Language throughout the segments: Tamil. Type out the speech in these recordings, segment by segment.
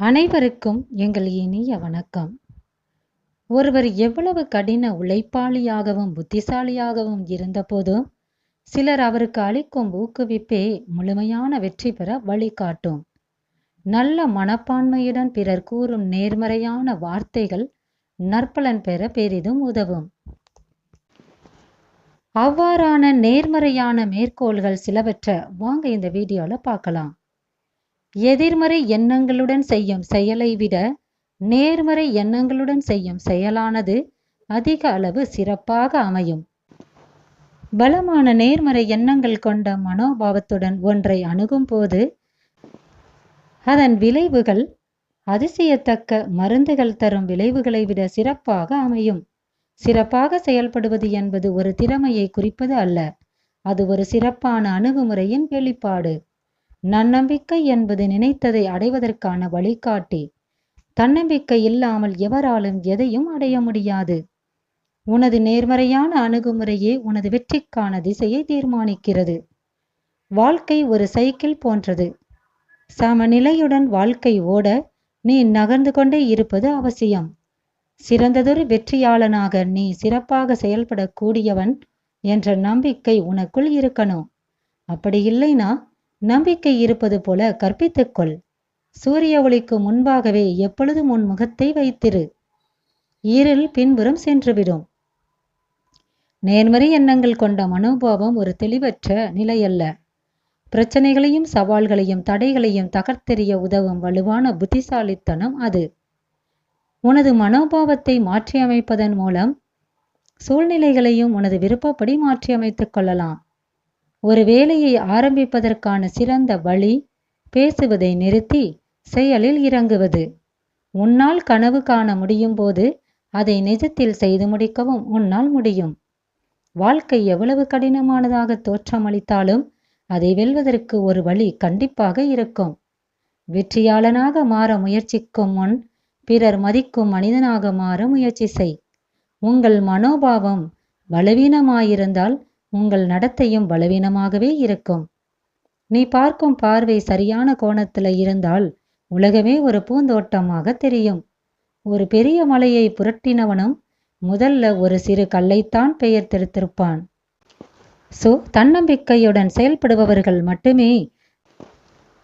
அனைவருக்கும் எங்கள் இனிய வணக்கம். ஒருவர் எவ்வளவு கடின உழைப்பாளியாகவும் புத்திசாலியாகவும் இருந்தபோதும் சிலர் அவருக்கு அளிக்கும் ஊக்குவிப்பே முழுமையான வெற்றி பெற வழிகாட்டும். நல்ல மனப்பான்மையுடன் பிறர் கூறும் நேர்மறையான வார்த்தைகள் நற்பலன் பெற பெரிதும் உதவும். அவ்வாறான நேர்மறையான மேற்கோள்கள் சிலவற்றை வாங்க இந்த வீடியோல பார்க்கலாம். எதிர்மறை எண்ணங்களுடன் செய்யும் செயலை விட நேர்மறை எண்ணங்களுடன் செய்யும் செயலானது அதிக அளவு சிறப்பாக அமையும். பலமான நேர்மறை எண்ணங்கள் கொண்ட மனோபாவத்துடன் ஒன்றை அணுகும் போது அதன் விளைவுகள் அதிசயத்தக்க மருந்துகள் தரும் விளைவுகளை விட சிறப்பாக அமையும். சிறப்பாக செயல்படுவது என்பது ஒரு திறமையை குறிப்பது அல்ல, அது ஒரு சிறப்பான அணுகுமுறையின் வெளிப்பாடு. நன்னம்பிக்கை என்பது நினைத்ததை அடைவதற்கான வழிகாட்டி. தன்னம்பிக்கை இல்லாமல் எவராலும் எதையும் அடைய முடியாது. உனது நேர்மறையான அணுகுமுறையே உனது வெற்றிக்கான திசையை தீர்மானிக்கிறது. வாழ்க்கை ஒரு சைக்கிள் போன்றது. சமநிலையுடன் வாழ்க்கை ஓட நீ நகர்ந்து கொண்டே இருப்பது அவசியம். சிறந்ததொரு வெற்றியாளனாக நீ சிறப்பாக செயல்படக்கூடியவன் என்ற நம்பிக்கை உனக்குள் இருக்கணும். அப்படி இல்லைனா நம்பிக்கை இருப்பது போல கற்பித்துக்கொள். சூரிய ஒளிக்கு முன்பாகவே எப்பொழுதும் உன் முகத்தை வைத்திரு. இருள் பின்புறம் சென்றுவிடும். நேர்மறை எண்ணங்கள் கொண்ட மனோபாவம் ஒரு தெளிவற்ற நிலையல்ல. பிரச்சனைகளையும் சவால்களையும் தடைகளையும் தகர்த்தெறிய உதவும் வலுவான புத்திசாலித்தனம் அது. உனது மனோபாவத்தை மாற்றியமைப்பதன் மூலம் சூழ்நிலைகளையும் உனது விருப்பப்படி மாற்றியமைத்துக் கொள்ளலாம். ஒரு வேலையை ஆரம்பிப்பதற்கான சிறந்த வழி பேசுவதை நிறுத்தி செயலில் இறங்குவது. உன்னால் கனவு காண முடியும் போது அதை நிஜத்தில் செய்து முடிக்கவும் உன்னால் முடியும். வாழ்க்கை எவ்வளவு கடினமானதாக தோற்றமளித்தாலும் அதை வெல்வதற்கு ஒரு வழி கண்டிப்பாக இருக்கும். வெற்றியாளனாக மாற முயற்சிக்கும் முன் பிறர் மதிக்கும் மனிதனாக மாற முயற்சி செய். உங்கள் மனோபாவம் பலவீனமாயிருந்தால் உங்கள் நடத்தையும் பலவீனமாகவே இருக்கும். நீ பார்க்கும் பார்வை சரியான கோணத்துல இருந்தால் உலகமே ஒரு பூந்தோட்டமாக தெரியும். ஒரு பெரிய மலையை புரட்டினவனும் முதல்ல ஒரு சிறு கல்லைத்தான் பெயர்த்தெடுத்திருப்பான். தன்னம்பிக்கையுடன் செயல்படுபவர்கள் மட்டுமே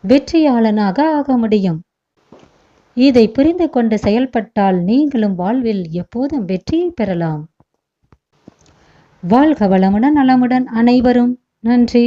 வெற்றியாளனாக ஆக முடியும். இதை புரிந்து கொண்டு செயல்பட்டால் நீங்களும் வாழ்வில் எப்போதும் வெற்றியை பெறலாம். வாழ்க வளமுடன் நலமுடன் அனைவரும். நன்றி.